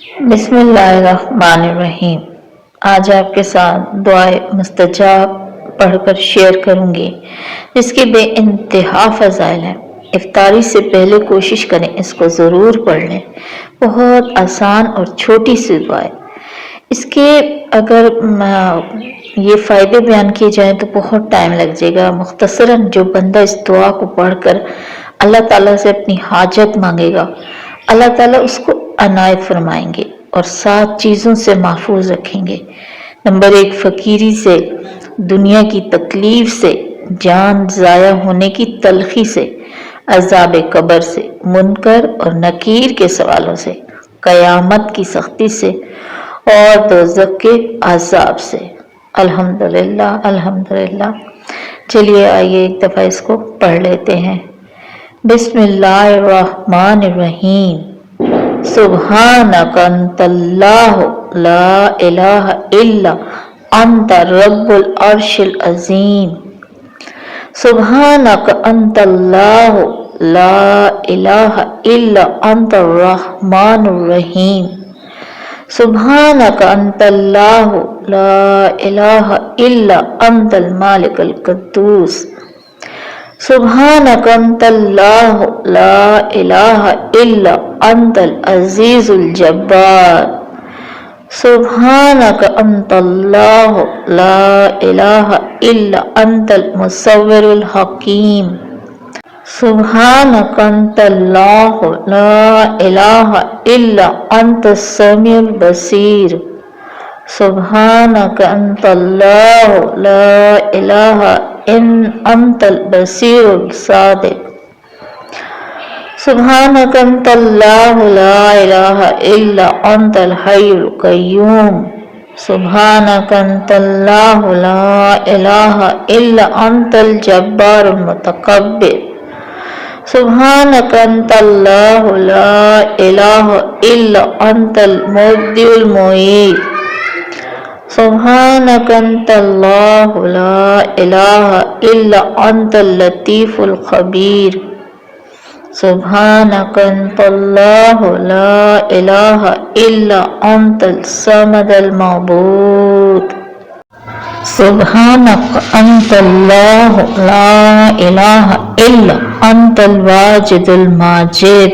बिस्मिल्लाहिर्रहमानिर्रहीम। आज आपके साथ दुआए मुस्तजाब पढ़कर शेयर करूंगी, जिसके बेइंतहा फज़ाइल हैं। इफ्तारी से पहले कोशिश करें इसको ज़रूर पढ़ लें। बहुत आसान और छोटी सी दुआ है। इसके अगर ये फ़ायदे बयान किए जाएं तो बहुत टाइम लग जाएगा। मुख्तसरन जो बंदा इस दुआ को पढ़कर अल्लाह ताला से अपनी हाजत मांगेगा, अल्लाह ताला उसको अनायत फरमाएंगे और 7 चीज़ों से महफूज रखेंगे। नंबर 1, फ़कीरी से, दुनिया की तकलीफ से, जान ज़ाया होने की तलखी से, अज़ाब कब्र से, मुनकर और नकीर के सवालों से, क़यामत की सख्ती से और दोज़ख के अज़ाब से। अल्हम्दुलिल्लाह अल्हम्दुलिल्लाह। चलिए आइए एक दफ़ा इसको पढ़ लेते हैं। बिस्मिल्लाहिर्रहमानिर्रहीम। सुब्हानक अंतल्लाहु ला इलाहा इल्ला अंत रब्बुल अर्शिल अज़ीम। सुब्हानक अंतल्लाहु ला इलाहा इल्ला अंत रहमानुर रहीम। सुब्हानक अंतल्लाहु ला इलाहा इल्ला अंतल मालिकुल कुद्दूस। सुब्हानक अंतल्लाहु ला इलाहा इल्ला अंतल अज़ीज़ुल जब्बार। सुब्हानक अंतल्लाहु ला इलाहा इल्ला अंतल मुसव्विरुल हकीम। सुब्हानक अंतल्लाहु ला इलाहा इल्ला अंतस समीउल बसीर। सुब्हानक अंतल्लाहु ला इलाहा अंतल बसीरुल सादिक। सुब्हानक अंतल्लाहु ला इलाहा इल्ला अंतल हय्युल क़य्यूम। सुब्हानक अंतल्लाहु ला इलाहा इल्ला अंतल जब्बारुल मुतकब्बिर। सुब्हानक अंतल्लाहु ला इलाहा इल्ला अंतल मुब्दिउल मुईत। सुब्हानक अंतल्लाहु ला इलाहा इल्ला अंतल लतीफुल खबीर। सुब्हानक अंतल्लाहु ला इलाहा इल्ला अंतल समदल मअबूद। सुब्हानक अंतल्लाहु ला इलाहा इल्ला अंतल वाजिदुल माजिद।